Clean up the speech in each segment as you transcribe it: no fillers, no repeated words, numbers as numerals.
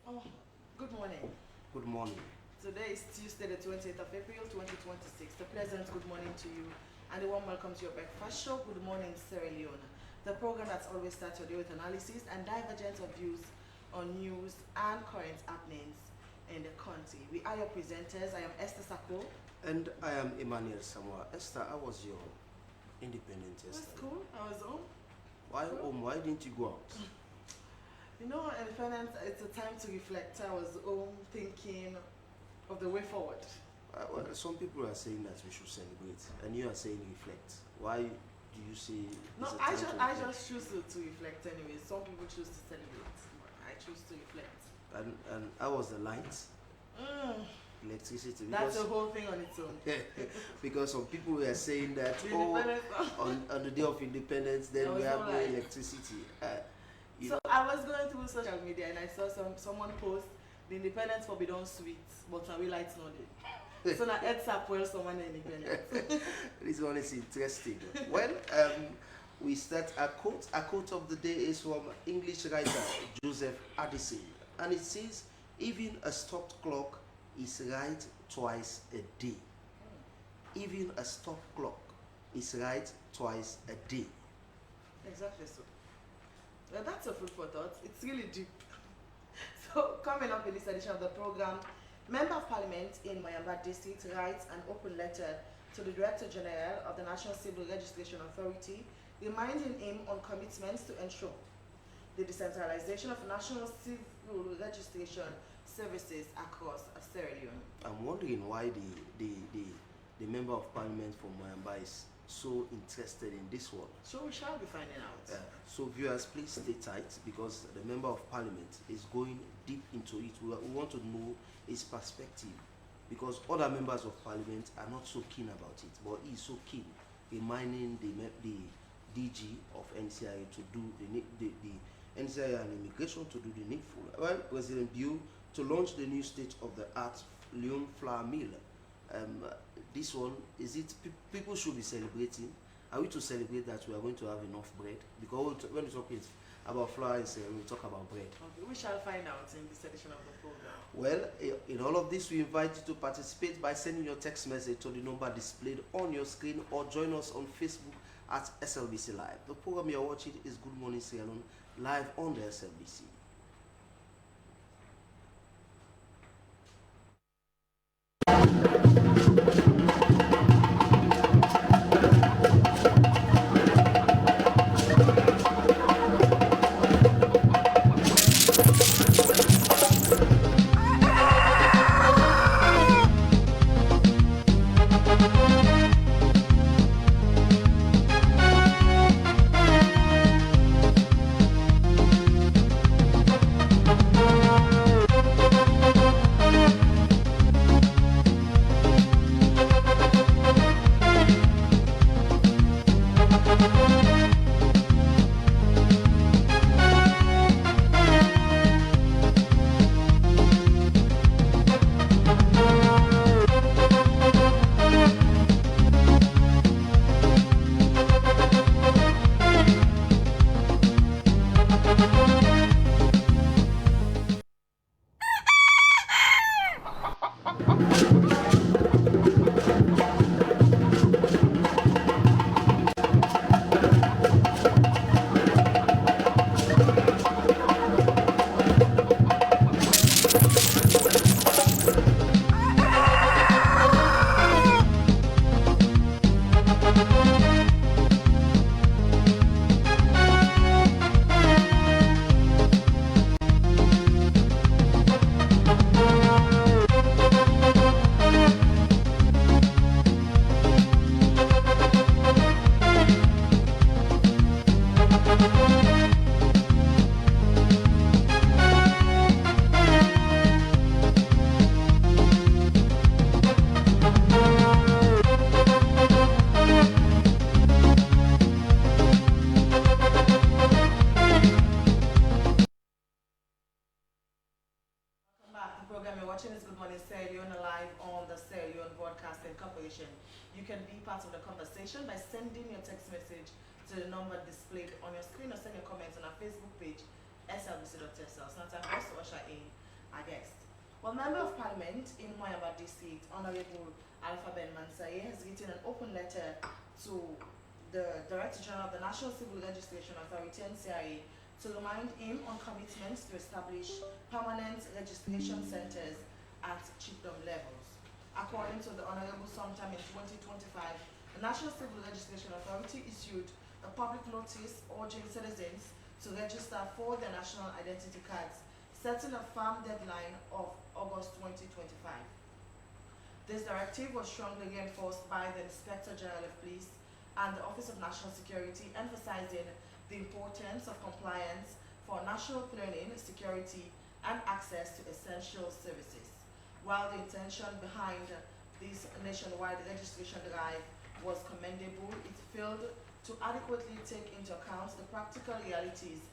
Oh, good morning. Good morning. Today is Tuesday, the 20th of April, 2026. A pleasant good morning to you and a warm welcome to your breakfast show. Good morning, Sarah Leone. The program that's always starts your day with analysis and divergence of views on news and current happenings in the country. We are your presenters. I am Esther Sako. And I am Emmanuel Samoa. Esther, how was your independence It was yesterday? cool. I was home. Why home? Why didn't you go out? You know, independence, it's a time to reflect. I was home thinking of the way forward. Well, some people are saying that we should celebrate, and you are saying reflect. Why do you say? No, it's a I time just to I reflect? just choose to reflect anyway. Some people choose to celebrate. I choose to reflect. And how was the lights, Mm, electricity? that's a Because whole thing on its own. because some people were saying that The oh, independence- on the day of independence, There then was we no have no light. electricity. You So know, I was going through social media and I saw someone post the independence for bidon sweet, but we lights not there. So now heads up well someone independence. this one is interesting. Well, we start a quote. A quote of the day is from English writer Joseph Addison, and it says, "Even a stopped clock is right twice a day. Even a stopped clock is right twice a day." Exactly so. Well, that's a food for thought. It's really deep. So coming up in this edition of the program, Member of Parliament in Mayamba District writes an open letter to the Director General of the National Civil Registration Authority, reminding him on commitments to ensure the decentralization of national civil registration services across Sierra Leone. I'm wondering why the member of parliament from Mayamba is so interested in this one. So we shall be finding out. So viewers, please stay tight because the member of parliament is going deep into it. We want to know his perspective because other members of parliament are not so keen about it, but he is so keen, reminding the DG of NCIA to do the NCIA and immigration to do the needful. Well, President Bill to launch the new state-of-the-art Leone flour mill. This one, is it people should be celebrating? Are we to celebrate that we are going to have enough bread? Because when we talk about flour, we talk about bread. Okay, we shall find out in this edition of the program. Well, in all of this, we invite you to participate by sending your text message to the number displayed on your screen or join us on Facebook at SLBC Live. The program you're watching is Good Morning Sierra Leone, live on the SLBC. watching this Good Morning Sierra Leone live on the Sierra Leone Broadcasting Corporation. You can be part of the conversation by sending your text message to the number displayed on your screen or send your comments on our Facebook page, slbc.sl. So now time for us to usher in our guest. Well, Member of Parliament in Moyamba District, Honorable Alpha Ben Mansaye, has written an open letter to the Director General of the National Civil Registration Authority, NCRA, to remind him on commitments to establish permanent registration centers at chiefdom levels. According to the Honorable, sometime in 2025, the National Civil Registration Authority issued a public notice urging citizens to register for their national identity cards, setting a firm deadline of August 2025. This directive was strongly reinforced by the Inspector General of Police and the Office of National Security, emphasizing the importance of compliance for national planning, security, and access to essential services. While the intention behind this nationwide registration drive was commendable, it failed to adequately take into account the practical realities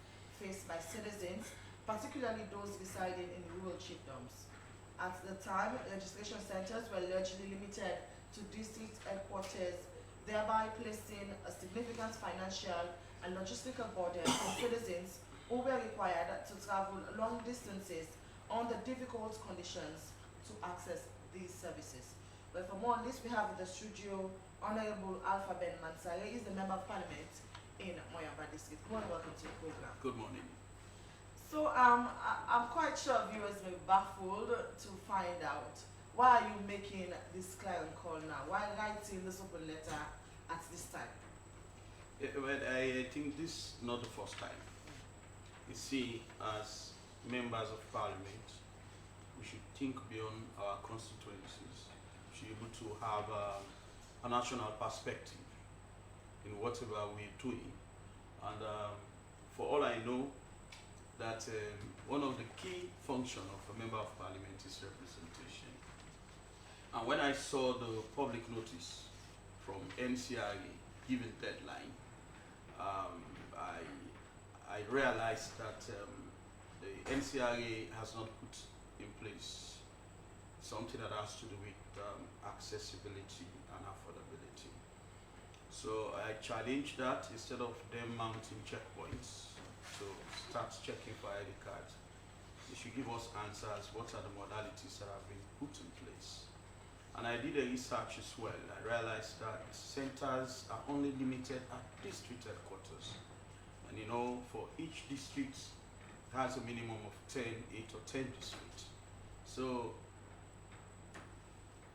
faced by citizens, particularly those residing in rural chiefdoms. At the time, registration centers were largely limited to district headquarters, thereby placing a significant financial and logistical burden on citizens who were required to travel long distances under difficult conditions to access these services. But for more on this, we have in the studio Honorable Alpha Ben Mansaye. He is the Member of Parliament in Moyamba District. Good morning, welcome to the program. Good morning. So I'm quite sure viewers may be baffled to find out why are you making this clarion call now? Why writing this open letter at this time? Well, I think this is not the first time. You see, as members of parliament, we should think beyond our constituencies. We should be able to have a national perspective in whatever we're doing. And for all I know, that one of the key functions of a member of parliament is representation. And when I saw the public notice from NCRA given deadline, I realized that the NCRA has not put in place something that has to do with accessibility and affordability. So I challenged that instead of them mounting checkpoints to start checking for ID cards, they should give us answers. What are the modalities that have been put in place? And I did a research as well. I realized that centers are only limited at district headquarters. And you know, for each district has a minimum of 8 or 10 districts. So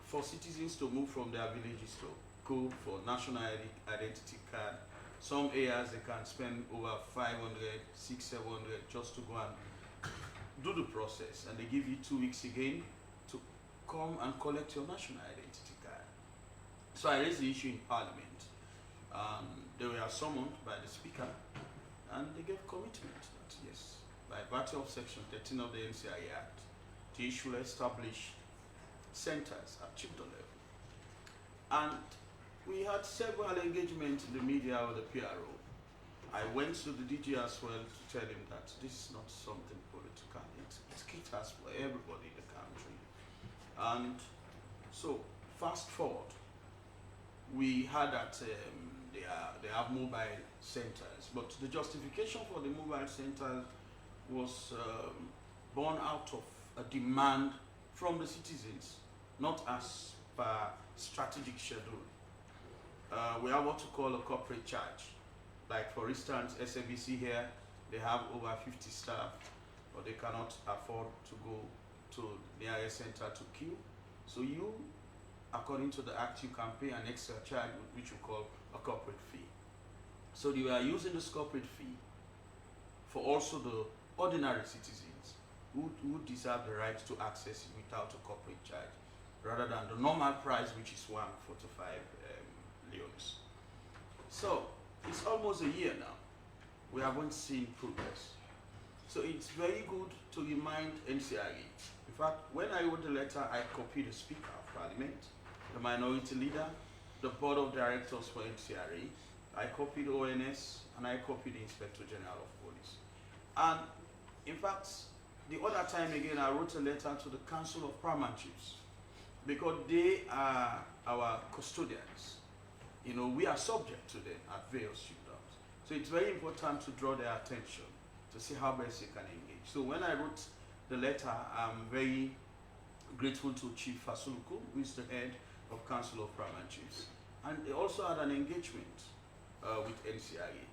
for citizens to move from their villages to go for national identity card, some areas they can spend over 500, 600, 700 just to go and do the process. And they give you 2 weeks again to come and collect your national identity card. So I raised the issue in Parliament. They were summoned by the Speaker, and they gave commitment that yes, by virtue of Section 13 of the NCI Act, they should establish centers at chiefdom level. And we had several engagements in the media with the PRO. I went to the DG as well to tell him that this is not something political. It caters for everybody in the country. And so, fast forward, we heard that they have mobile centers, but the justification for the mobile centers was born out of a demand from the citizens, not as per strategic schedule. We have what we call a corporate charge. Like for instance, SABC here, they have over 50 staff, but they cannot afford to go to the nearest center to queue. So you, according to the act, you can pay an extra charge, which we call a corporate fee. So they were using this corporate fee for also the ordinary citizens who deserve the right to access it without a corporate charge, rather than the normal price, which is 145 leones. So it's almost a year now. We haven't seen progress. So it's very good to remind NCRA. In fact, when I wrote the letter, I copied the Speaker of Parliament, the Minority Leader, the Board of Directors for NCRA. I copied ONS, and I copied the Inspector General of Police. And in fact, The other time again, I wrote a letter to the Council of Paramount Chiefs because they are our custodians. You know, we are subject to them at various chiefdoms. So it's very important to draw their attention to see how best they can engage. So when I wrote the letter, I'm very grateful to Chief Fasuluku, who is the head of Council of Paramount Chiefs. And they also had an engagement with NCIA.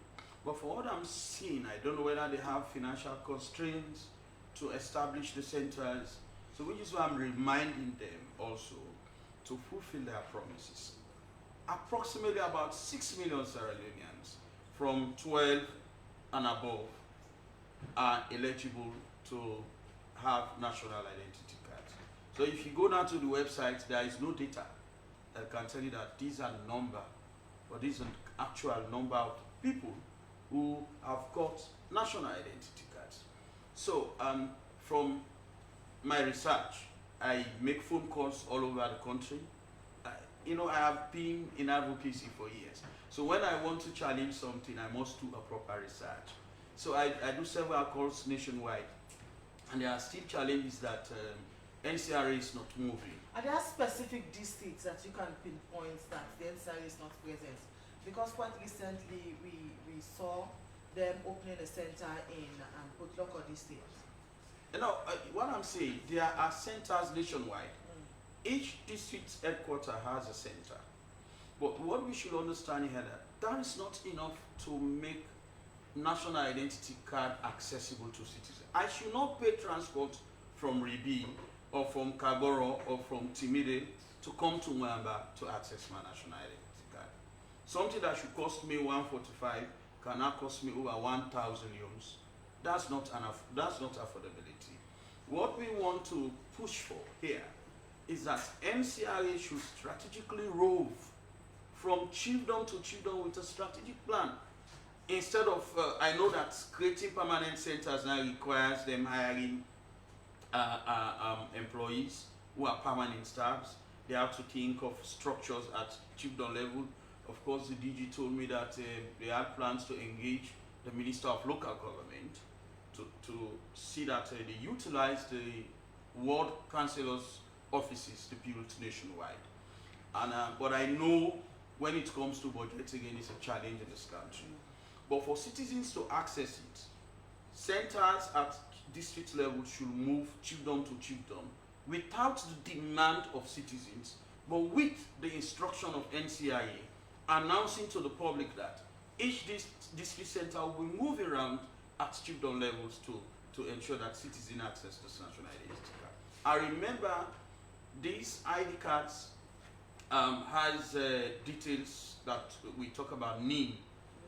But for what I'm seeing, I don't know whether they have financial constraints to establish the centers. So which is why I'm reminding them also to fulfill their promises. Approximately about 6 million Sierra Leoneans from 12 and above are eligible to have national identity cards. So if you go now to the website, there is no data that can tell you that these are the number, but this is an actual number of people who have got national identity cards. So from my research, I make phone calls all over the country. You know, I have been in advocacy for years. So when I want to challenge something, I must do a proper research. So I do several calls nationwide, and there are still challenges that NCRA is not moving. Are there specific districts that you can pinpoint that the NCRA is not present? Because quite recently we saw them opening a center in Potloko district. You know, what I'm saying, there are centers nationwide. Each district headquarter has a center. But what we should understand here that is not enough to make national identity card accessible to citizens. I should not pay transport from Ribi or from Kagoro or from Timide to come to Mwamba to access my national identity card. Something that should cost me 145 can now cost me over 1,000 euros. That's not affordability. What we want to push for here is that NCRA should strategically rove from chiefdom to chiefdom with a strategic plan. Instead of, I know that creating permanent centers now requires them hiring employees who are permanent staffs. They have to think of structures at chiefdom level. Of course, the DG told me that they had plans to engage the Minister of Local Government to see that they utilize the ward councillors' offices to build nationwide. And but I know when it comes to budgeting, it's a challenge in this country. But for citizens to access it, centers at district level should move chiefdom to chiefdom without the demand of citizens, but with the instruction of NCIA announcing to the public that each district center will move around at chiefdom levels to ensure that citizen access to national identity card. I remember these ID cards has details that we talk about NIN,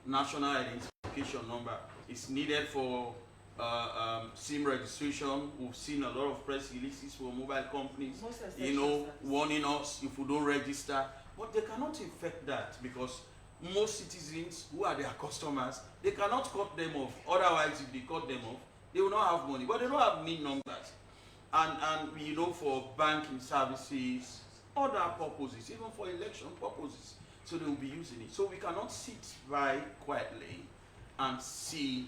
National Identification Number. It's needed for SIM registration. We've seen a lot of press releases for mobile companies, you know, warning us if we don't register. But they cannot effect that because most citizens who are their customers, they cannot cut them off. Otherwise, if they cut them off, they will not have money. But they don't have NIN numbers. And you know, for banking services, other purposes, even for election purposes. So they will be using it. So we cannot sit by quietly and see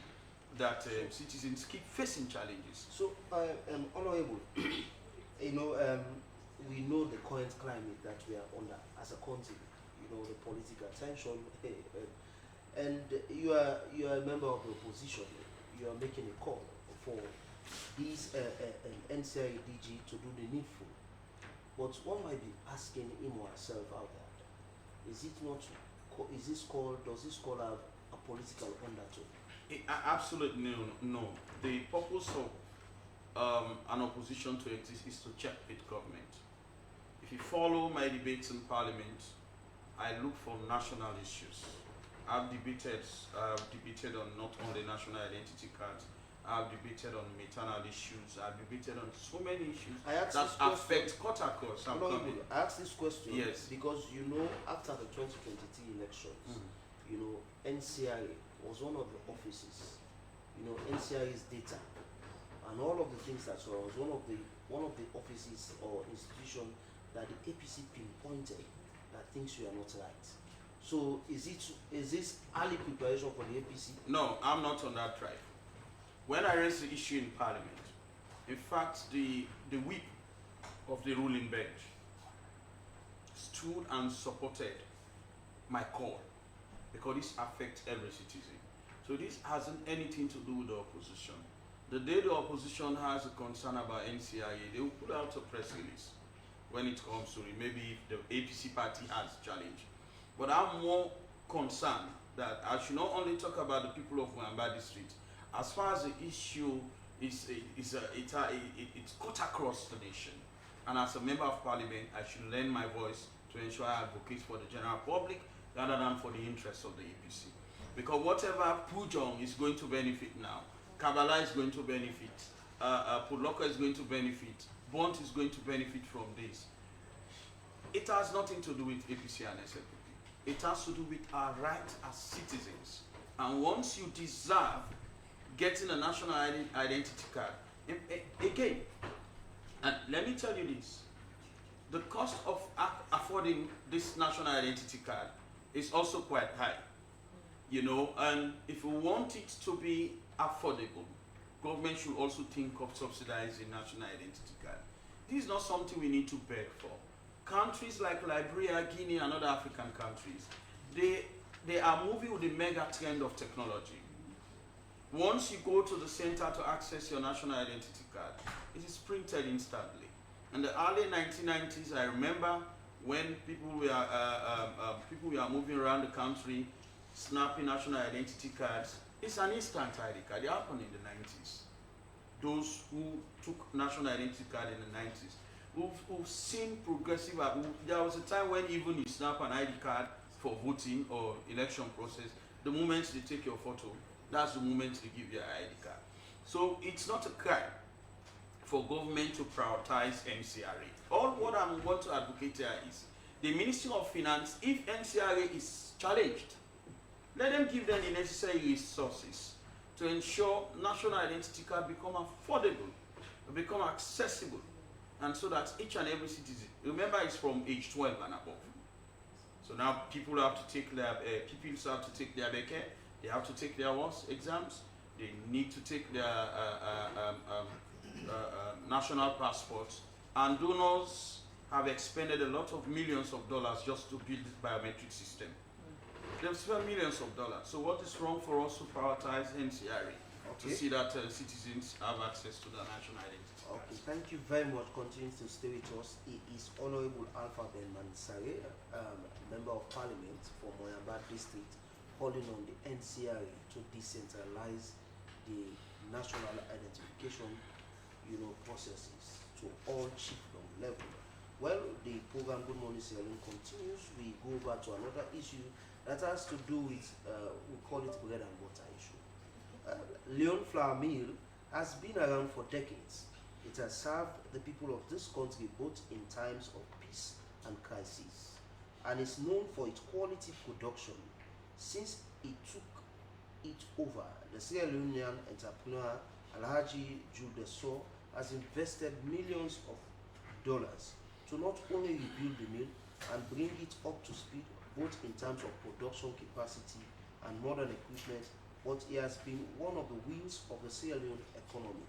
that citizens keep facing challenges. So, Honorable, you know, we know the current climate that we are under as a country. You know, the political tension, and you are a member of the opposition. You are making a call for these NCIA DG to do the needful. But one might be asking him or herself out there, is it not, is this call, does this call have a political undertone? Absolutely no. The purpose of an opposition to exist is to check with government. If you follow my debates in Parliament, I look for national issues. I've debated on not only national identity cards, I've debated on maternal issues, I've debated on so many issues that affect Kotakos. I asked this question because you know, after the 2023 elections, you know, NCIA was one of the offices, you know, NCIA's data and all of the things that was one of the offices or institution that the APC pinpointed that things were not right. So is this early preparation for the APC? No, I'm not on that drive. When I raised the issue in Parliament, In fact, the whip of the ruling bench stood and supported my call because this affects every citizen. So this hasn't anything to do with the opposition. The day the opposition has a concern about NCIA, they will put out a press release when it comes to it, maybe if the APC party has challenge. But I'm more concerned that I should not only talk about the people of Moyamba district, as far as the issue is it's cut across the nation. And as a member of parliament, I should lend my voice to ensure I advocate for the general public rather than for the interests of the APC. Because whatever Pujong is going to benefit now, Kabbalah is going to benefit, Pudloka is going to benefit, Bont is going to benefit from this. It has nothing to do with APC and SLPP. It has to do with our rights as citizens. And once you deserve getting a national identity card, again, and let me tell you this, the cost of affording this national identity card is also quite high. You know, and if we want it to be affordable, government should also think of subsidizing national identity card. This is not something we need to beg for. Countries like Liberia, Guinea, and other African countries, they are moving with the mega trend of technology. Once you go to the center to access your national identity card, it is printed instantly. In the early 1990s, I remember when people were moving around the country, snapping national identity cards. It's an instant ID card. It happened in the 90s. Those who took national identity card in the 90s, who've seen progressive, there was a time when even you snap an ID card for voting or election process, the moment they take your photo, that's the moment they give you an ID card. So it's not a crime for government to prioritize NCRA. All what I want to advocate here is the Ministry of Finance, if NCRA is challenged, let them give them the necessary resources to ensure national identity card become affordable, become accessible, and so that each and every citizen, remember it's from age 12 and above. So now people have to take their, pupils have to take their BK, they have to take their exams, they need to take their national passports, and donors have expended a lot of millions of dollars just to build this biometric system. They've spent millions of dollars. So what is wrong for us to prioritize NCRA to see that citizens have access to their national identity? Okay, thank you very much. Continue to stay with us. It is Honorable Alpha Ben Mansare, Member of Parliament for Moyamba District, calling on the NCRA to decentralize the national identification, processes to all chiefdom level. Well, the program Good Morning Sierra Leone continues. We go back to another issue that has to do with, we call it bread and butter issue. Leone flour mill has been around for decades. It has served the people of this country both in times of peace and crisis, and is known for its quality production. Since it took it over, the Sierra Leonean entrepreneur Alhaji Judeso has invested millions of dollars to not only rebuild the mill and bring it up to speed both in terms of production capacity and modern equipment, but it has been one of the wheels of the Sierra Leone economy.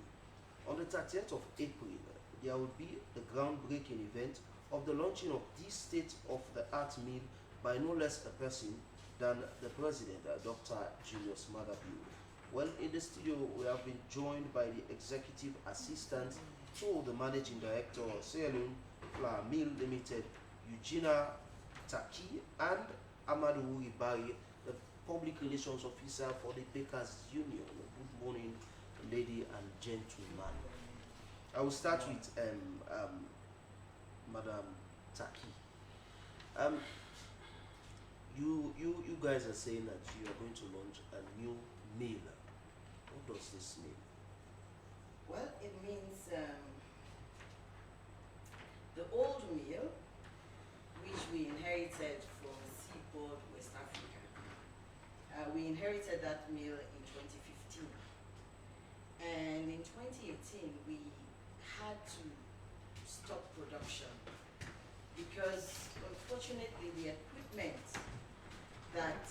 On the 30th of April, there will be the groundbreaking event of the launching of this state-of-the-art mill by no less a person than the president, Dr. Julius Magabu. Well, in the studio, we have been joined by the executive assistant to the managing director of Sierra Leone Flour Mill Limited, Eugenia Taki, and Amadou Ibari, the public relations officer for the Bakers Union. Good morning, lady and gentlemen. I will start with Madam Taki. You guys are saying that you are going to launch a new meal. What does this mean? Well, it means the old meal, which we inherited from Seaport, West Africa. We inherited that meal in 2015. And in 2018, we had to stop production because, unfortunately, the equipment that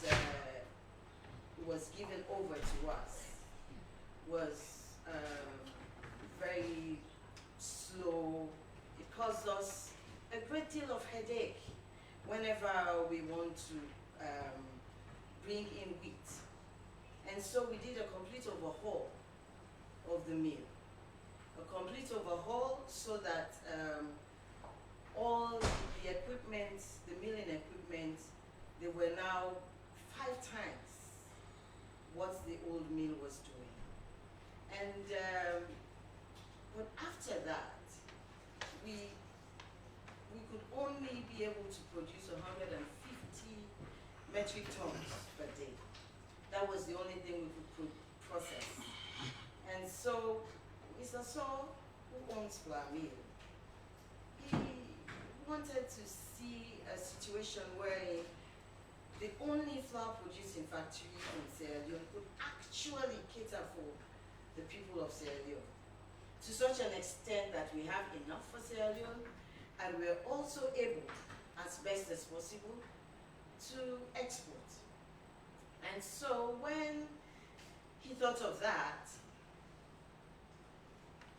was given over to us was very whenever we want to bring in wheat. And so we did a complete overhaul of the mill. A complete overhaul so that all the equipment, the milling equipment, they were now 5 times what the old mill was doing. And but after that, we could only be able to produce 150 metric tons per day. That was the only thing we could process. And so Mr. Saw, who owns Flour Mill, he wanted to see a situation where the only flour producing factory in Sierra Leone could actually cater for the people of Sierra Leone to such an extent that we have enough for Sierra Leone, and we're also able, as best as possible, to export. And so when he thought of that,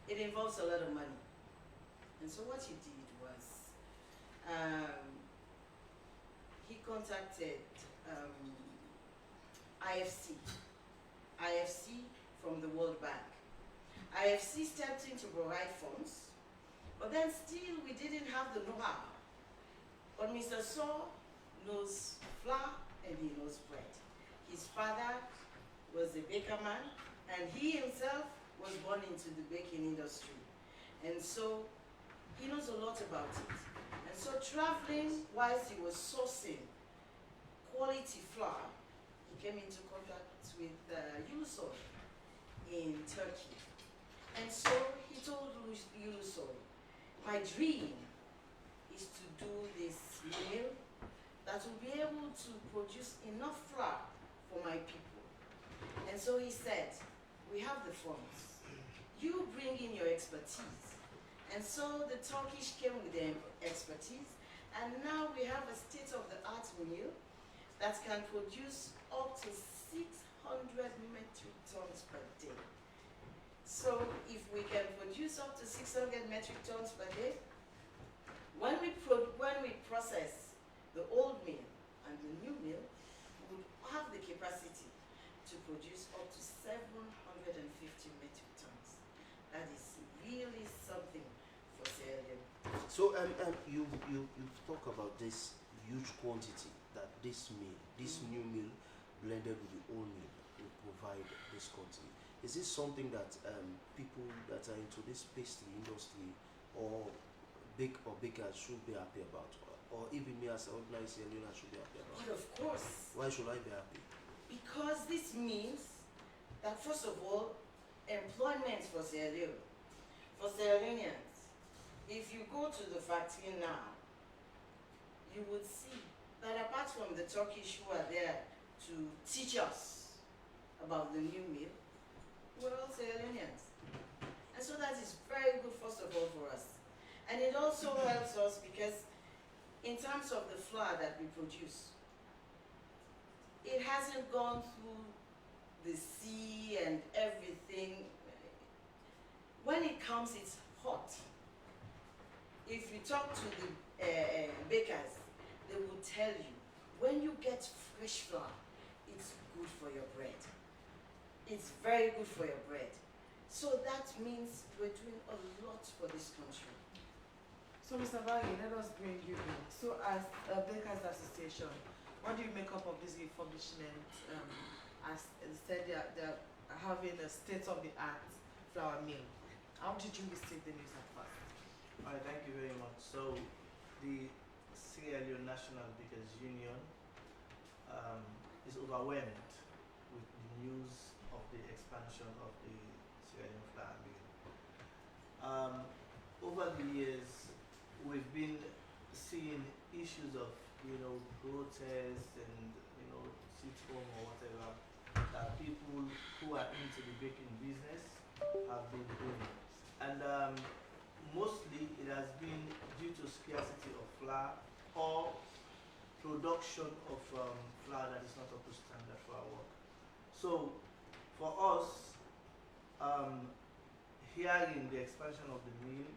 it involves a lot of money. And so what he did was, he contacted IFC from the World Bank. IFC stepped in to provide funds, but then still we didn't have the know-how. But Mr. Saw knows flour and he knows bread. His father was a baker man, and he himself was born into the baking industry. And so he knows a lot about it. And so traveling whilst he was sourcing quality flour, he came into contact with Ulusoy in Turkey. And so he told Ulusoy, my dream is to do this mill that will be able to produce enough flour for my people. And so he said, we have the funds. You bring in your expertise. And so the Turkish came with their expertise, and now we have a state-of-the-art mill that can produce up to 600 metric tons per day. So if we can produce up to 600 metric tons per day, when we process the old mill and the new mill, we would have the capacity to produce up to 750 metric tons. That is really something for Sierra Leone. So you've talked about this huge quantity that this new mill blended with the old mill will provide this quantity. Is this something that people that are into this pastry industry or bakers should be happy about, or even me as an ordinary Sierra Leonean should be happy about? But of course. Why should I be happy? Because this means that, first of all, employment for Sierra Leone, for Sierra Leoneans. If you go to the factory now, you would see that apart from the Turkish who are there to teach us about the new mill, we're all Sierra Leoneans. And so that is very good, first of all, for us. And it also helps us because in terms of the flour that we produce, it hasn't gone through the sea and everything. When it comes, it's hot. If you talk to the bakers, they will tell you, when you get fresh flour, it's good for your bread. It's very good for your bread. So that means we're doing a lot for this country. So Mr. Vagi, let us bring you in. So as a Bakers Association, what do you make up of this refurbishment? As I said, they're having a state-of-the-art flour mill. How did you receive the news at first? All right, thank you very much. So the Sierra Leone National Bakers Union is overwhelmed with the news of the expansion of the Sierra Leone flour mill. Over the years, we've been seeing issues of protests and sit home or whatever that people who are into the baking business have been doing, and mostly it has been due to scarcity of flour or production of flour that is not up to standard for our work. So for us, hearing the expansion of the mill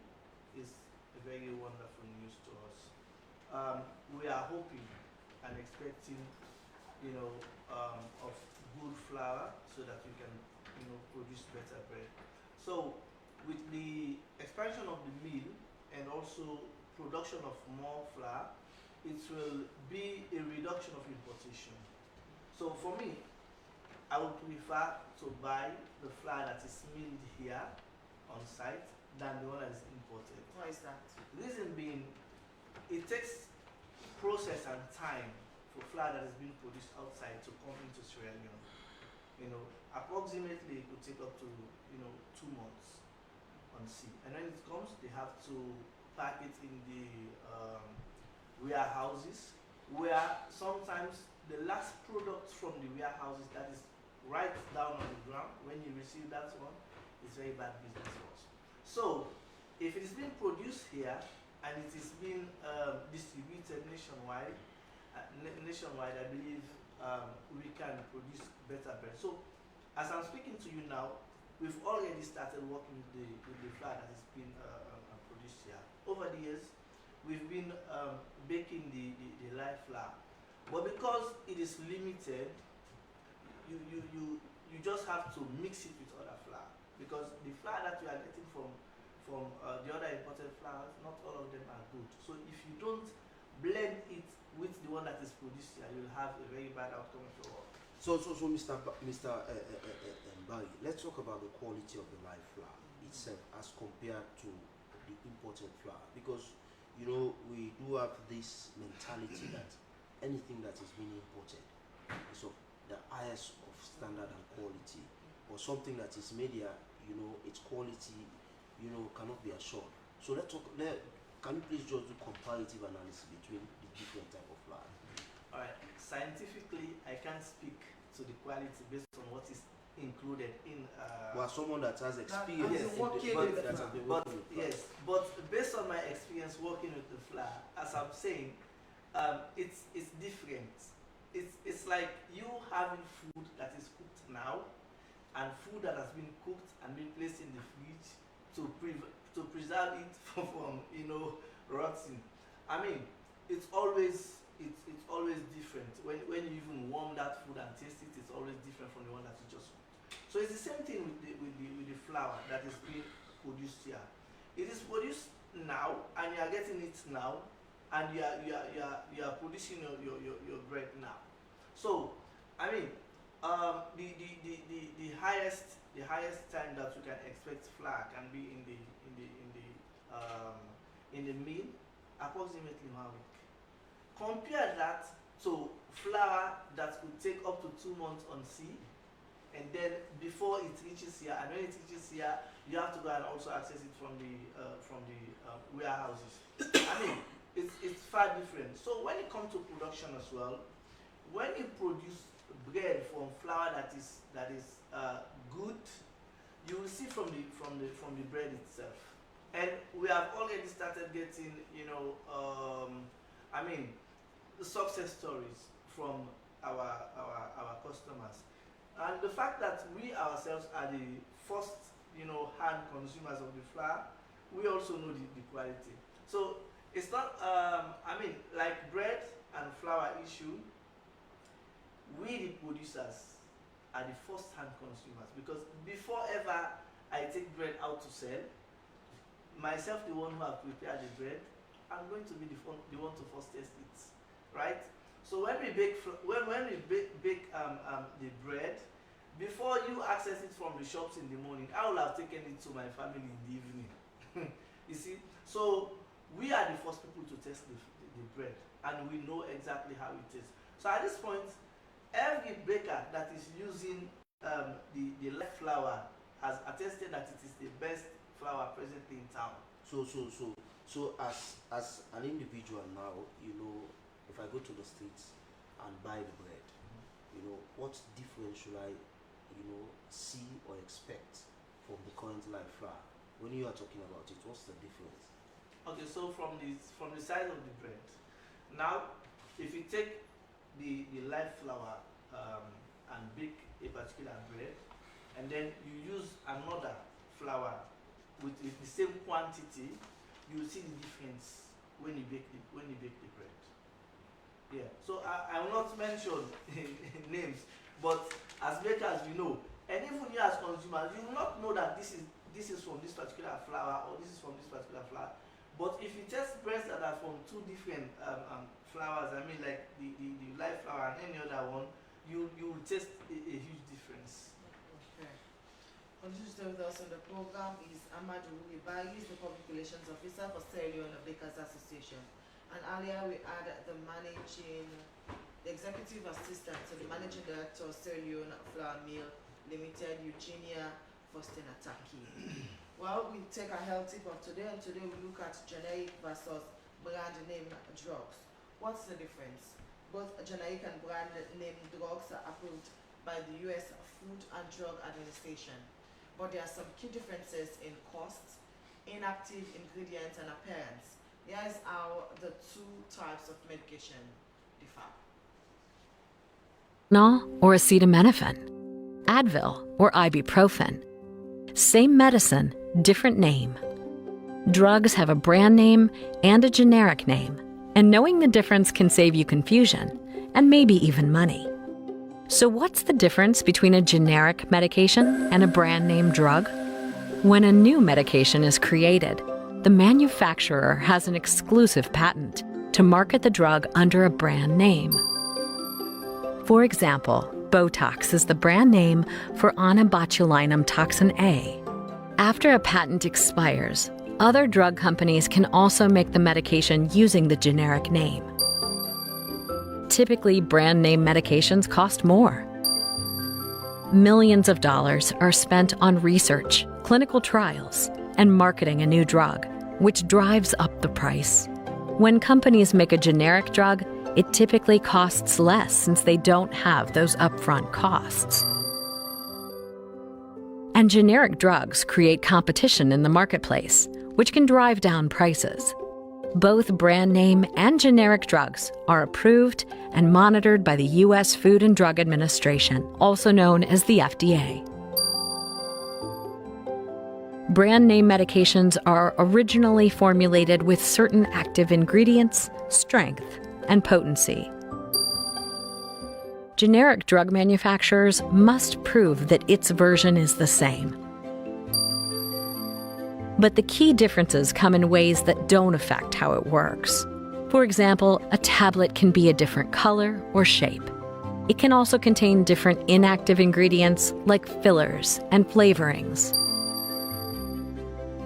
is a very wonderful news to us. we are hoping and expecting, of good flour so that we can, produce better bread. So with the expansion of the mill and also production of more flour, it will be a reduction of importation. So for me, I would prefer to buy the flour that is milled here on site than the one that is imported. Why is that? Reason being, it takes process and time for flour that is being produced outside to come into Sierra Leone. Approximately it could take up to 2 months on sea, and when it comes, they have to pack it in the warehouses, where sometimes the last product from the warehouses that is right down on the ground, when you receive that one, is very bad business for us. So if it is being produced here and it is being distributed nationwide, I believe we can produce better bread. So as I'm speaking to you now, we've already started working with the flour that is being produced here. Over the years, we've been baking the live flour, but because it is limited, you just have to mix it with other flour, because the flour that we are getting from the other imported flours, not all of them are good. So if you don't blend it with the one that is produced here, you'll have a very bad outcome of your work. So, Mr. Barry, let's talk about the quality of the live flour itself as compared to the imported flour, because we do have this mentality that anything that is being imported is of the highest of standard and quality, or something that is made here, its quality, cannot be assured. So can you please just do comparative analysis between the different type of flour? All right. Scientifically, I can't speak to the quality based on what is included in. Well, someone that has experience, yes, but based on my experience working with the flour, as I'm saying, it's different. It's like you having food that is cooked now, and food that has been cooked and been placed in the fridge to preserve it from rotting. I mean, it's always different. When you even warm that food and taste it, it's always different from the one that you just cooked. So it's the same thing with the flour that is being produced here. It is produced now, and you are getting it now, and you are producing your bread now. So I mean, the highest time that you can expect flour can be in the mill, approximately 1 week. Compare that to flour that could take up to 2 months on sea, and then before it reaches here, and when it reaches here, you have to go and also access it from the warehouses. I mean, it's far different. So when it comes to production as well, when you produce bread from flour that is good, you will see from the bread itself. And we have already started getting, the success stories from our customers, and the fact that we ourselves are the first, hand consumers of the flour, we also know the quality. So it's not, like bread and flour issue. We the producers are the first hand consumers, because before ever I take bread out to sell, myself, the one who have prepared the bread, I'm going to be the one to first taste it, right? So when we bake the bread, before you access it from the shops in the morning, I will have taken it to my family in the evening. You see, so we are the first people to taste the bread, and we know exactly how it tastes. So at this point, every baker that is using the live flour has attested that it is the best flour presently in town. So as an individual now, if I go to the streets and buy the bread, what difference should I, see or expect from the current live flour? When you are talking about it, what's the difference? Okay, so from the size of the bread, now if you take the live flour and bake a particular bread, and then you use another flour with the same quantity, you will see the difference when you bake the bread. Yeah. So I will not mention names, but as bakers we know, and even you as consumers, you will not know that this is from this particular flour or this is from this particular flour. But if you test breads that are from two different flours, I mean like the light flour and any other one, you will taste a huge difference. Okay. Continuing to stay with us on the program is Amadou Ibai, he's the Public Relations Officer for Sierra Leone Bakers Association. And earlier we had the Executive Assistant to the Managing Director of Sierra Leone Flour Mill Limited, Eugenia Faustina Taki. Well, we take a health tip of today, and today we look at generic versus brand name drugs. What's the difference? Both generic and brand name drugs are approved by the U.S. Food and Drug Administration, but there are some key differences in cost, inactive ingredients, and appearance. Here is how the two types of medication differ. Or acetaminophen, Advil or ibuprofen. Same medicine, different name. Drugs have a brand name and a generic name, and knowing the difference can save you confusion and maybe even money. So what's the difference between a generic medication and a brand name drug? When a new medication is created, the manufacturer has an exclusive patent to market the drug under a brand name. For example, Botox is the brand name for onabotulinum toxin A. After a patent expires, other drug companies can also make the medication using the generic name. Typically, brand name medications cost more. Millions of dollars are spent on research, clinical trials, and marketing a new drug, which drives up the price. When companies make a generic drug, it typically costs less since they don't have those upfront costs. And generic drugs create competition in the marketplace, which can drive down prices. Both brand name and generic drugs are approved and monitored by the U.S. Food and Drug Administration, also known as the FDA. Brand name medications are originally formulated with certain active ingredients, strength, and potency. Generic drug manufacturers must prove that its version is the same. But the key differences come in ways that don't affect how it works. For example, a tablet can be a different color or shape. It can also contain different inactive ingredients like fillers and flavorings.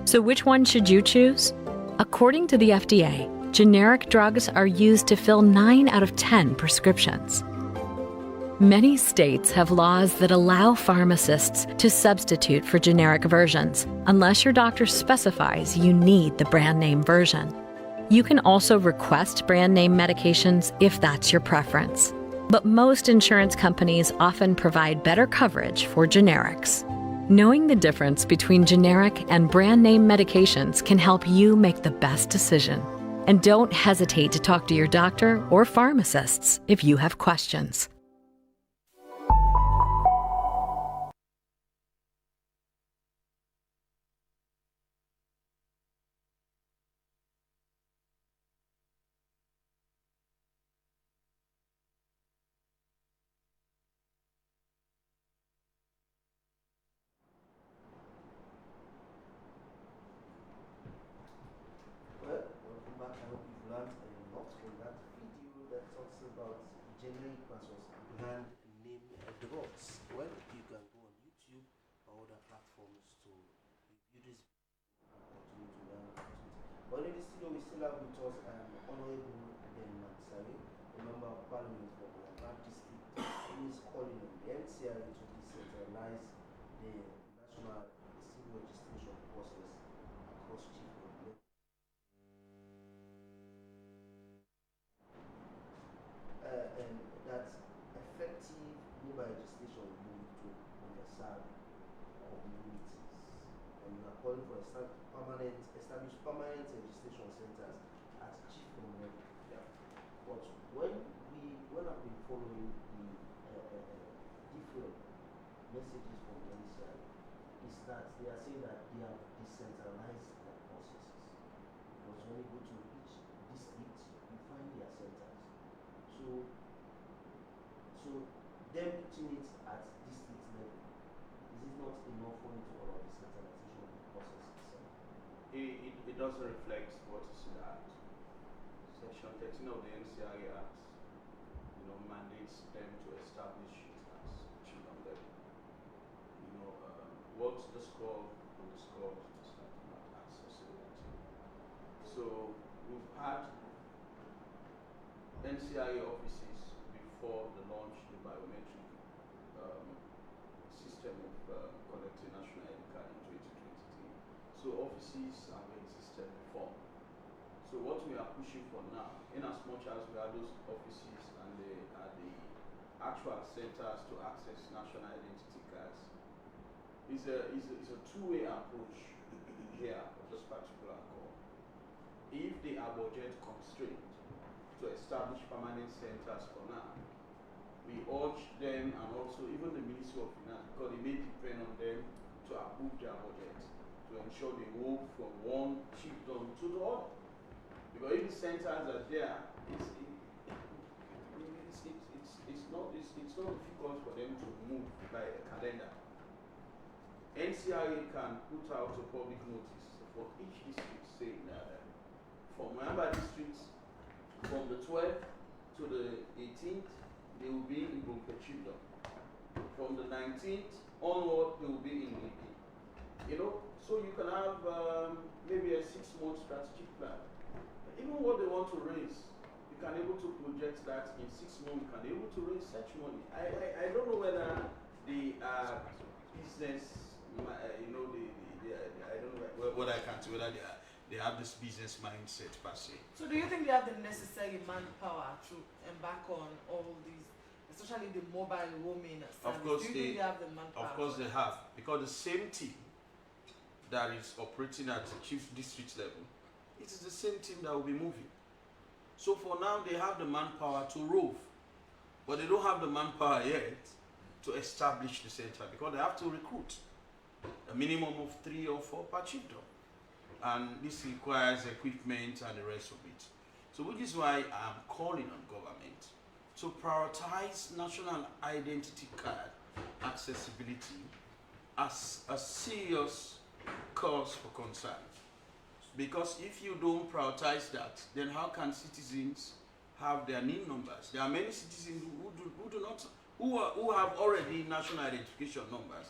So which one should you choose? According to the FDA, generic drugs are used to fill 9 out of 10 prescriptions. Many states have laws that allow pharmacists to substitute for generic versions, unless your doctor specifies you need the brand name version. You can also request brand name medications if that's your preference. But most insurance companies often provide better coverage for generics. Knowing the difference between generic and brand name medications can help you make the best decision. And don't hesitate to talk to your doctor or pharmacists if you have questions. Well, welcome back. I hope you've learned a lot from that video that talks about generic versus brand name drugs. Well, you can go on YouTube or other platforms to review this and continue to learn about it. Well, in the studio, we still have with us Honorable Ben Mansari, a member of Parliament for Mayamba District, who is calling on the NCRA to decentralize the national civil registration process across chiefdom. And that effective mobile registration will move to underserved communities. And we are calling for establish permanent registration centers at chiefdom level. Yeah. But when I've been following the different messages from the NCI, is that they are saying that they have decentralized their processes. It was only go to each putting it at district level, is it not enough when you talk about the centralization of the process itself? It doesn't reflect what is in the Act. Section 13 of the NCRA Act, mandates them to establish it as children level. What the score underscores is that not accessibility. So we've had NCRA offices before the launch the biometric system of collecting national ID card in 2023. So offices have existed before. So what we are pushing for now, in as much as we have those offices and they are the actual centers to access national identity cards, is a two-way approach here of this particular call. If they are budget constrained to establish permanent centers for now, we urge them, and also even the Ministry of Finance, because it may depend on them to approve their budget to ensure they move from one chiefdom to the other. Because if the centers are there, it's not difficult for them to move by a calendar. NCRA can put out a public notice for each district saying that for Mayamba district, from the 12th to the 18th, they will be in Bunker Chiefdom. From the 19th onward, they will be in Lipi. So you can have maybe a 6-month strategic plan. Even what they want to raise, you can able to project that in 6 months, you can able to raise such money. I don't know whether the business, I don't know what I can say, whether they have this business mindset per se. So do you think they have the necessary manpower to embark on all these, especially the mobile roaming service? Of course, do you think they have the manpower? Of course they have, because the same team that is operating at the chief district level, it is the same team that will be moving. So for now, they have the manpower to rove, but they don't have the manpower yet to establish the center, because they have to recruit a minimum of 3 or 4 per chiefdom. And this requires equipment and the rest of it. So which is why I'm calling on government to prioritize national identity card accessibility as a serious cause for concern. Because if you don't prioritize that, then how can citizens have their NIN numbers? There are many citizens who have already national identification numbers,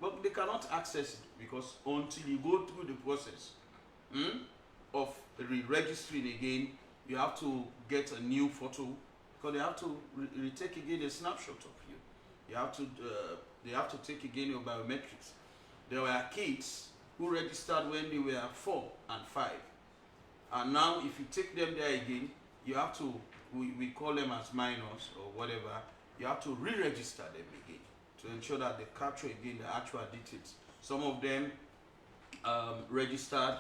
but they cannot access it, because until you go through the process of re-registering again, you have to get a new photo, because they have to retake again a snapshot of you. You have to they have to take again your biometrics. There were kids who registered when they were 4 and 5, and now if you take them there again, you have to, we call them as minors or whatever, you have to re-register them again to ensure that they capture again the actual details. Some of them registered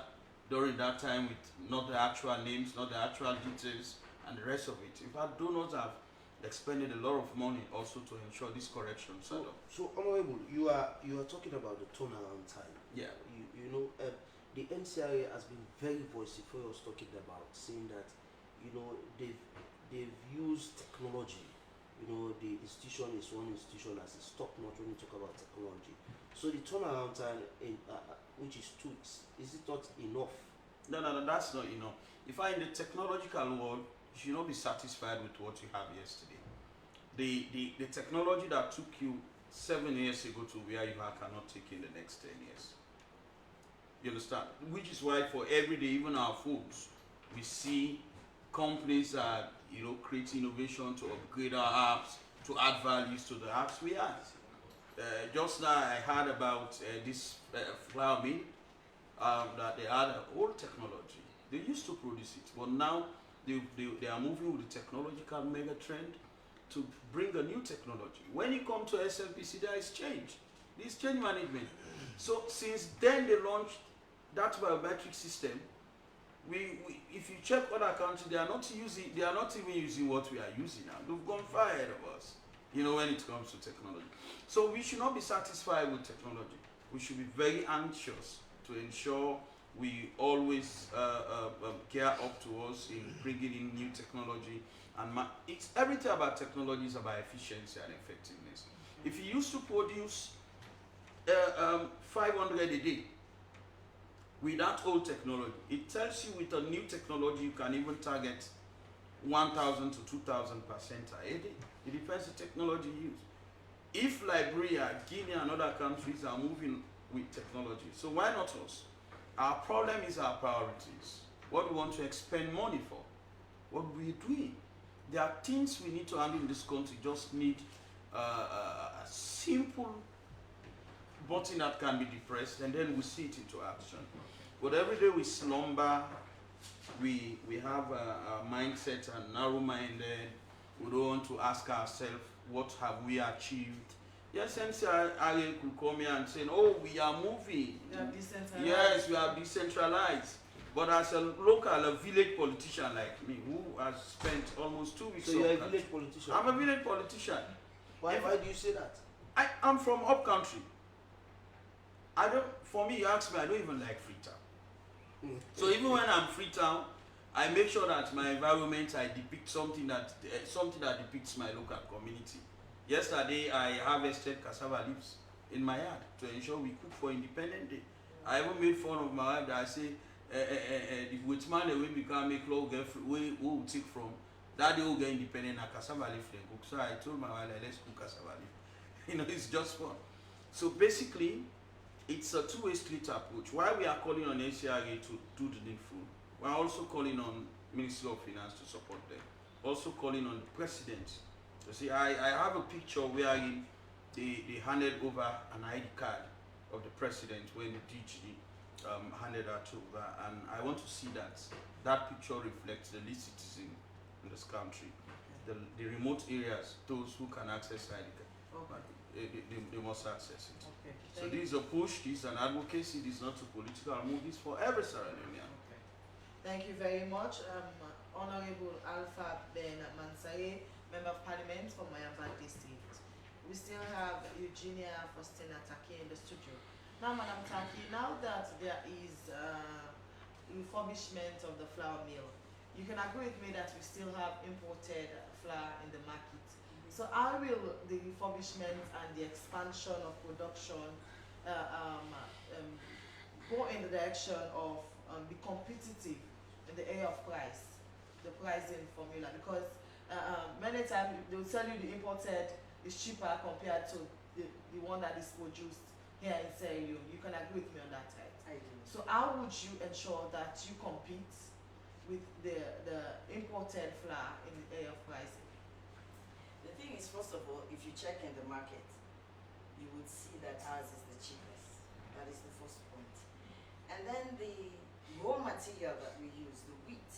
during that time with not the actual names, not the actual details, and the rest of it. In fact, donors have expended a lot of money also to ensure this correction. So Honorable, you are talking about the turnaround time. Yeah. The NCRA has been very vociferous talking about, saying that they've used technology. The institution is one institution as a stop notch when you talk about technology. So the turnaround time, which is 2 weeks, is it not enough? No, that's not enough. If in the technological world, you should not be satisfied with what you have yesterday. The technology that took you 7 years ago to where you are cannot take in the next 10 years. You understand? Which is why for every day, even our phones, we see companies that create innovation to upgrade our apps, to add values to the apps we have. Just now I heard about this flour mill that they had an old technology. They used to produce it, but now they are moving with the technological mega trend to bring a new technology. When you come to SLPC, there is change. There is change management. So since then they launched that biometric system. If you check other countries, they are not even using what we are using now. They've gone far ahead of us, when it comes to technology. So we should not be satisfied with technology. We should be very anxious to ensure we always gear up to us in bringing in new technology. And everything about technology is about efficiency and effectiveness. If you used to produce 500 a day with that old technology, it tells you with a new technology you can even target 1,000 to 2,000 per center a day. It depends the technology used. If Liberia, Guinea, and other countries are moving with technology, so why not us? Our problem is our priorities. What we want to expend money for, what we're doing. There are things we need to handle in this country. Just need a simple button that can be depressed, and then we see it into action. But every day we slumber, we have a mindset and narrow-minded. We don't want to ask ourselves, what have we achieved? Yes, Ari could come here and say, oh, we are moving. We are decentralized. Yes, we are decentralized. But as a local, a village politician like me, who has spent almost 2 weeks. So you're a village politician? I'm a village politician. Why do you say that? I'm from up country. For me, you ask me, I don't even like Freetown. So even when I'm Freetown, I make sure that my environment, I depict something that depicts my local community. Yesterday, I harvested cassava leaves in my yard to ensure we cook for Independence Day. I even made fun of my wife that I say, the witchman we become make law get we will take from that they will get independent and cassava leaf they cook. So I told my wife, let's cook cassava leaf. It's just fun. So basically, it's a two-way street approach. Why we are calling on NCRA to do the needful, we're also calling on Ministry of Finance to support them. Also calling on the President. You see, I have a picture where they handed over an ID card of the President when the DG handed that over, and I want to see that picture reflects the least citizen in this country. The remote areas, those who can access ID card. Okay. They must access it. Okay. So this is a push, this is an advocacy, this is not a political move, this is for every Sierra Leonean. Okay. Thank you very much, Honorable Alpha Ben Mansaye, Member of Parliament for Mayamba District. We still have Eugenia Faustina Taki in the studio. Now, Madam Taki, now that there is refurbishment of the flour mill, you can agree with me that we still have imported flour in the market. So how will the refurbishment and the expansion of production go in the direction of be competitive in the area of price, the pricing formula? Because many times they will tell you the imported is cheaper compared to the one that is produced here in Sierra Leone. You can agree with me on that, right? I do. So how would you ensure that you compete with the imported flour in the area of pricing? The thing is, first of all, if you check in the market, you would see that ours is the cheapest. That is the first point. And then the raw material that we use, the wheat,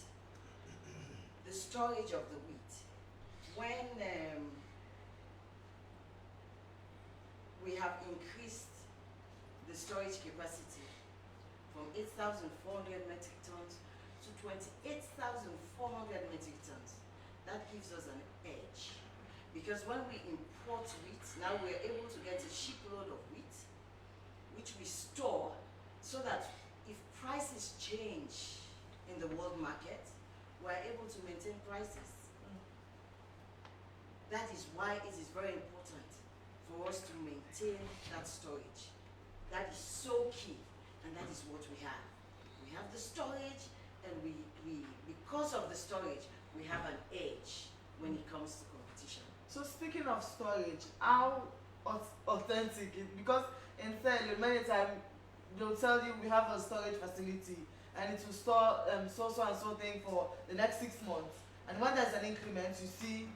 the storage of the wheat. When we have increased the storage capacity from 8,400 metric tons to 28,400 metric tons, that gives us an edge. Because when we import wheat, now we're able to get a shipload of wheat, which we store, so that if prices change in the world market, we're able to maintain prices. That is why it is very important for us to maintain that storage. That is so key, and that is what we have. We have the storage, and we because of the storage, we have an edge when it comes to competition. So speaking of storage, how authentic is, because in Sierra Leone many times they'll tell you we have a storage facility and it will store so and so thing for the next 6 months, and when there's an increment you see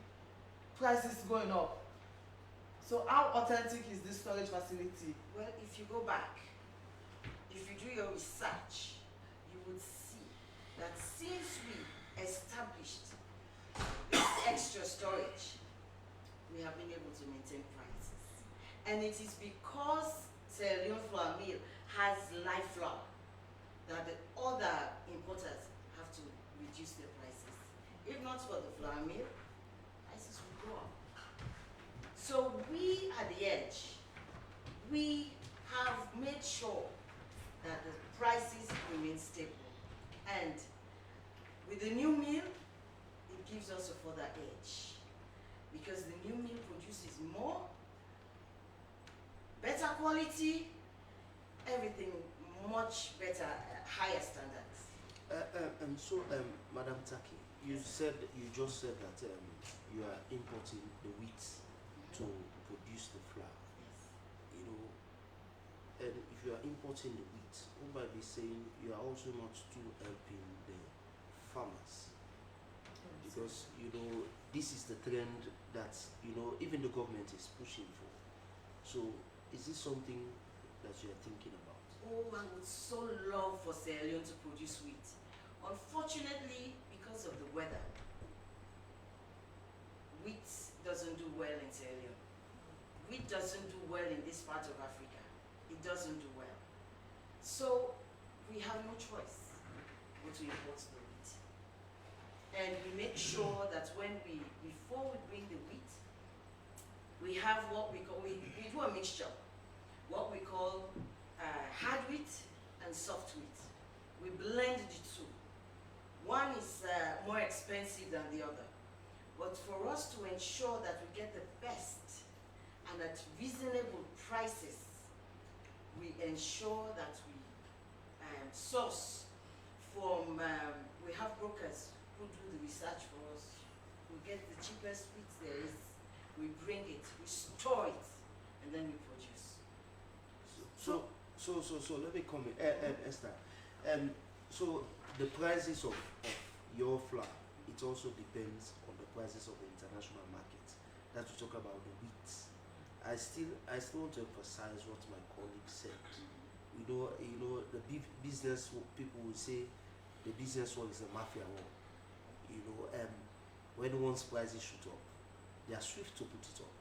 prices going up. So how authentic is this storage facility? Well, if you go back, if you do your research, you would see that since we established this extra storage, we have been able to maintain prices. And it is because Sierra Leone Flour Mill has live flour that the other importers have to reduce their prices. If not for the flour mill, prices will go up. So we at the edge, we have made sure that the prices remain stable. And with the new mill, it gives us a further edge. Because the new mill produces more better quality, everything much better, higher standards. Madam Taki, you just said that you are importing the wheat to produce the flour. You know, and if you are importing the wheat, one might be saying you are also not too helping the farmers, because you know this is the trend that even the government is pushing for. So, is this something that you are thinking about? Oh, I would so love for Sierra Leone to produce wheat. Unfortunately, because of the weather, wheat doesn't do well in Sierra Leone. Wheat doesn't do well in this part of Africa. It doesn't do well. So we have no choice but to import the wheat. And we make sure that before we bring the wheat, we have what we call, we do a mixture, what we call hard wheat and soft wheat. We blend the two. One is more expensive than the other. But for us to ensure that we get the best and at reasonable prices, we ensure that we source from, we have brokers who do the research for us. We get the cheapest wheat there is, we bring it, we store it, and then we produce. So let me come in, Esther. So the prices of your flour, it also depends on the prices of the international market. That we talk about the wheat. I still want to emphasize what my colleague said. The business people will say the business war is a mafia war. When one's prices shoot up, they are swift to put it up.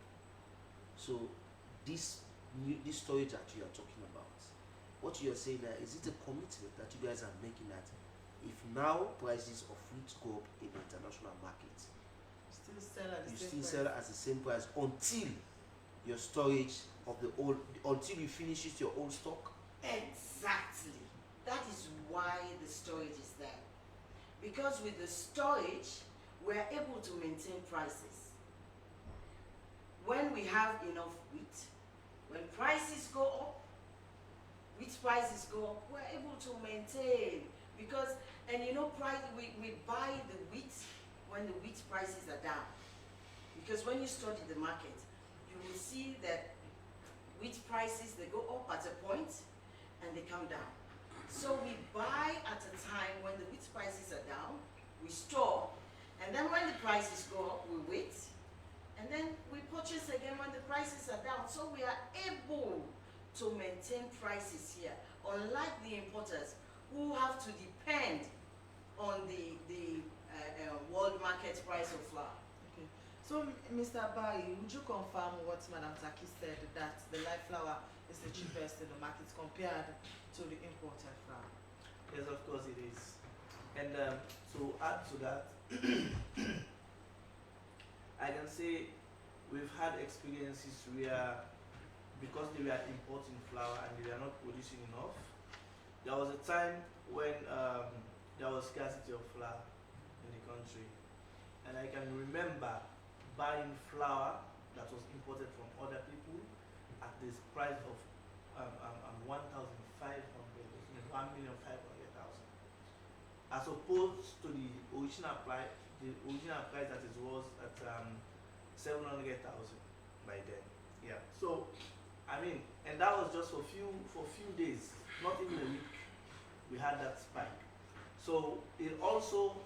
So this storage that you are talking about, what you are saying there, is it a commitment that you guys are making that if now prices of wheat go up in the international market, Still sell at the you same still price. sell at the same price until your storage of the old, until you finish your old stock? Exactly. That is why the storage is there. Because with the storage, we're able to maintain prices. When we have enough wheat, when prices go up, wheat prices go up, we're able to maintain. Because, we buy the wheat when the wheat prices are down. Because when you study the market, you will see that wheat prices, they go up at a point and they come down. So we buy at a time when the wheat prices are down, we store, and then when the prices go up, we wait, and then we purchase again when the prices are down. So we are able to maintain prices here, unlike the importers who have to depend on the world market price of flour. Okay. So, Mr. Abayi, would you confirm what Madam Taki said, that the live flour is the cheapest in the market compared to the imported flour? Yes, of course it is. And to add to that, I can say we've had experiences where, because they were importing flour and they were not producing enough, there was a time when there was scarcity of flour in the country. And I can remember buying flour that was imported from other people at this price of 1,500, 1,500,000, as opposed to the original price that it was at 700,000 by then. Yeah. So, and that was just for few days, not even a week. We had that spike. So it also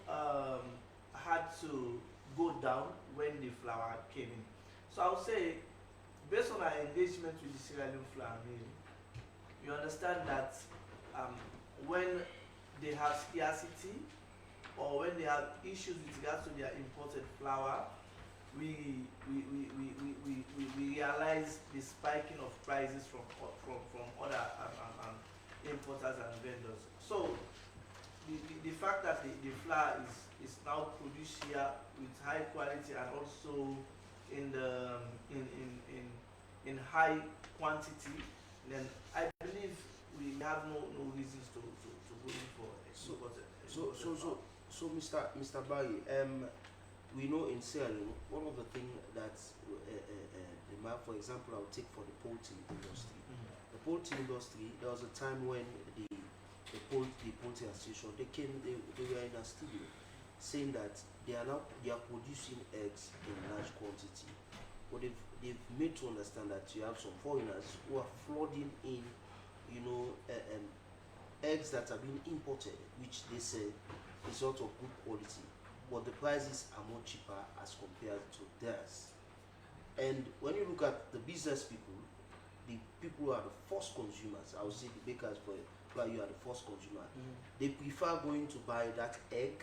had to go down when the flour came in. So I would say, based on our engagement with the Sierra Leone Flour Mill, you understand that when they have scarcity or when they have issues with regards to their imported flour, we realize the spiking of prices from other importers and vendors. So the fact that the flour is now produced here with high quality and also in high quantity, then I believe we have no reasons to go in for imported. So Mr. Bayi, we know in Sierra Leone, one of the things that the map, for example, I'll take for the poultry industry. The poultry industry, there was a time when the poultry association, they were in a studio saying that they are producing eggs in large quantity. But they've made to understand that you have some foreigners who are flooding in, eggs that are being imported, which they say is not of good quality, but the prices are more cheaper as compared to theirs. And when you look at the business people, the people who are the first consumers, I would say the bakers, for you are the first consumer, they prefer going to buy that egg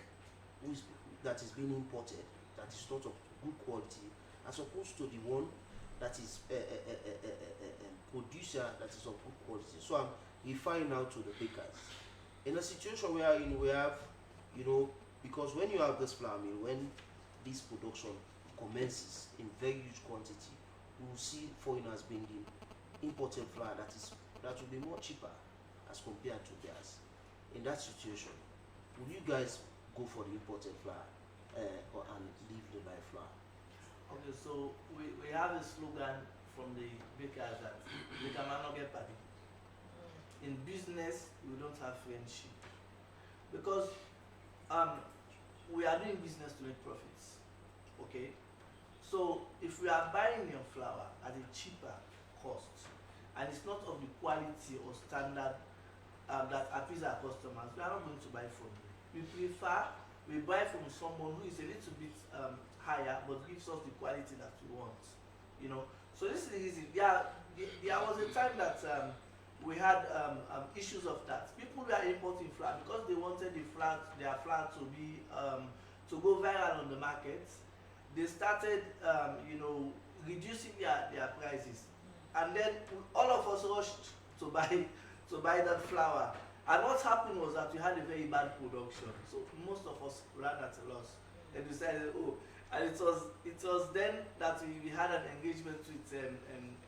that is being imported, that is not of good quality, as opposed to the one that is producer that is of good quality. So I'm referring now to the bakers. In a situation where we have, because when you have this flour mill, when this production commences in very huge quantity, we will see foreigners bringing imported flour that will be more cheaper as compared to theirs. In that situation, would you guys go for the imported flour and leave the live flour? Okay, so we have a slogan from the bakers that we can not get party. In business, we don't have friendship because we are doing business to make profits. Okay, so if we are buying your flour at a cheaper cost and it's not of the quality or standard that appease our customers, we are not going to buy from you. We buy from someone who is a little bit higher but gives us the quality that we want. So this is the reason. There was a time that we had issues of that. People were importing flour because they wanted their flour to be to go viral on the market. They started reducing their prices, and then all of us rushed to buy that flour. And what happened was that we had a very bad production, so most of us ran at a loss and decided, and it was then that we had an engagement with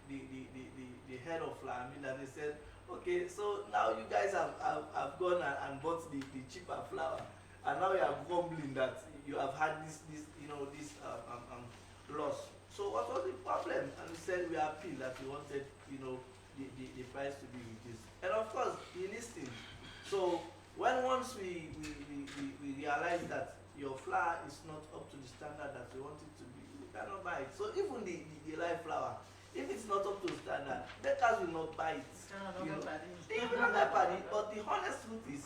the head of flour mill, and they said, okay, so now you guys have gone and bought the cheaper flour, and now you are grumbling that you have had this loss. So what was the problem? And we said we appealed that we wanted the price to be reduced, and of course he listened. So once we realized that your flour is not up to the standard that we want it to be, we cannot buy it. So even the live flour, if it's not up to standard, bakers will not buy it. They will not buy it. But the honest truth is,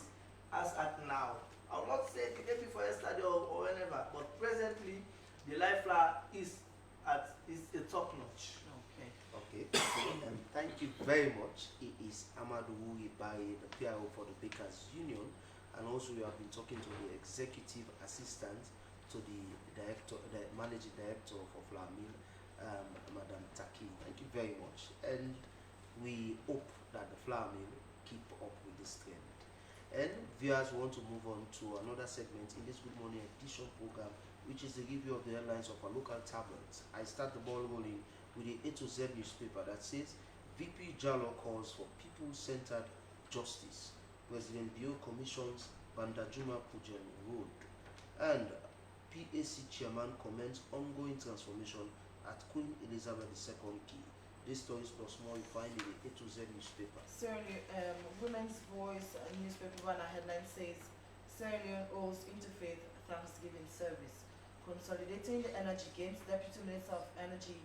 as at now, I will not say the day before yesterday or whenever, but presently the live flour is a top notch. Okay. Thank you very much. It is Amadou Ibaye, the PRO for the Bakers Union, and also we have been talking to the executive assistant to the managing director for Flour Mill, Madam Taki. Thank you very much, and we hope that the Flour Mill keep up with this trend. And viewers want to move on to another segment in this Good Morning Edition program, which is the review of the headlines of our local tabloids. I start the ball rolling with the A to Z newspaper that says VP Jallo calls for people-centered justice. President Bio commissions Bandajuma Pujen Road. And PAC chairman comments ongoing transformation at Queen Elizabeth II Key. These stories plus more you find in the A to Z newspaper. Certainly, Women's Voice newspaper banner headline says Sierra Leone owes Interfaith Thanksgiving service. Consolidating the energy gains, Deputy Minister of Energy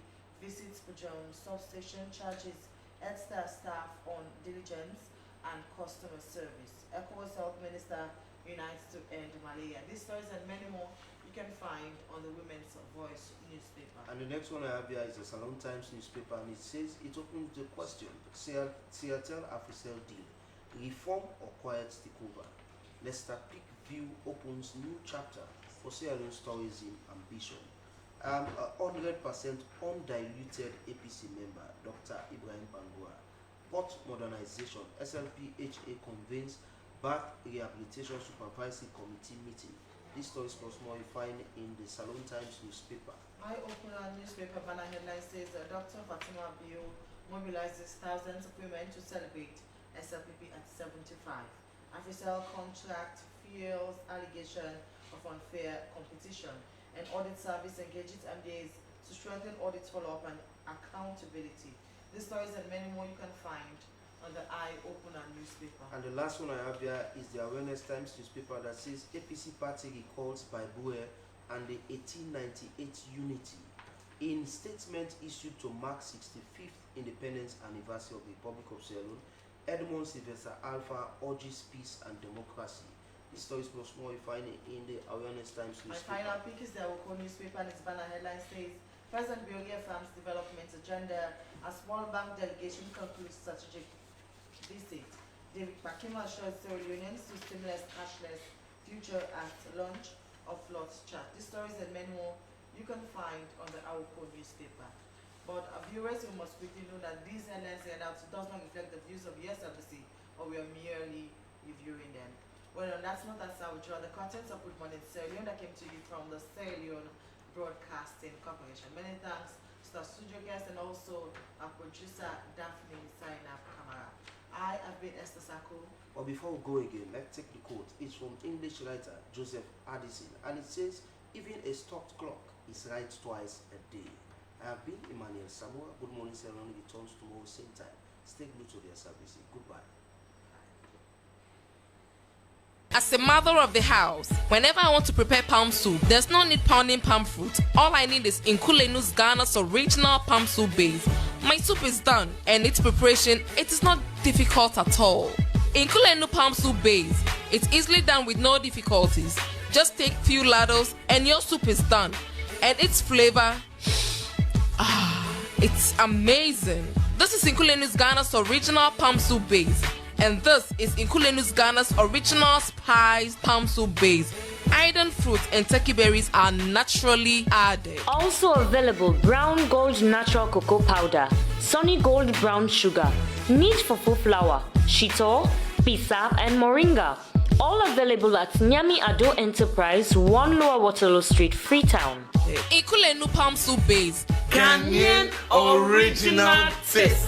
visits Pujon substation, charges EDSTAR staff on diligence and customer service. ECOWAS Health Minister unites to end malaria. These stories and many more you can find on the Women's Voice newspaper. And the next one I have here is the Salon Times newspaper, and it says it opens the question: Seattle Africell deal, reform or quiet takeover? Leicester Peakview opens new chapter for Sierra Leone's tourism ambition. 100% undiluted APC member, Dr. Ibrahim Bangura. Port modernization, SLPHA convenes Bath Rehabilitation Supervisory Committee meeting. These stories plus more you find in the Salon Times newspaper. I open our newspaper banner headline says Dr. Fatima Bio mobilizes thousands of women to celebrate SLPP at 75. Africell contract fuels allegation of unfair competition. and Audit Service engages MDAs to strengthen audit follow-up and accountability. These stories and many more you can find on the Eye Opener newspaper. And the last one I have here is the Awareness Times newspaper that says APC party recalls by Bue and the 1898 unity. In statement issued to mark 65th independence anniversary of the Republic of Sierra Leone, Edmond Sylvester Alpha urges peace and democracy. This story plus more you find it in the Awareness Times My newspaper. final pick is the Awoko newspaper, and its banner headline says, President Biogea Farms Development Agenda as Small Bank Delegation concludes strategic visit. David Bakima assures Sierra Leoneans to stimulate cashless future at launch of Flood Chat. These stories and many more you can find on the Awoko newspaper. But viewers, we must quickly know that these headlines and outs does not reflect the views of the SLC, or we are merely reviewing them. Well, on that note, that's how we draw the contents of Good Morning Sierra Leone that came to you from the Sierra Leone Broadcasting Corporation. Many thanks to our studio guest and also our producer Daphne Sainab Kamara. I have been Esther Sako. But before we go again, let's take the quote. It's from English writer Joseph Addison, and it says, even a stopped clock is right twice a day. I have been Emmanuel Samoa. Good Morning Sierra Leone returns tomorrow same time. Stay glued to their service. Goodbye. As a mother of the house, whenever I want to prepare palm soup, there's no need pounding palm fruit. All I need is Nkulenu's Ghana's original palm soup base. My soup is done, and its preparation, it is not difficult at all. Nkulenu palm soup base, it's easily done with no difficulties. Just take few ladles and your soup is done. And its flavor, it's amazing. This is Nkulenu's Ghana's original palm soup base. And this is Nkulenu's Ghana's original spiced palm soup base. Iron fruit and turkey berries are naturally added. Also available Brown Gold Natural Cocoa Powder, Sunny Gold Brown Sugar, Neat Fufu Flour, Shito, Pisa, and Moringa. All available at Nyami Ado Enterprise, 1 Lower Waterloo Street, Freetown. Nkulenu palm soup base. Ghanaian original taste.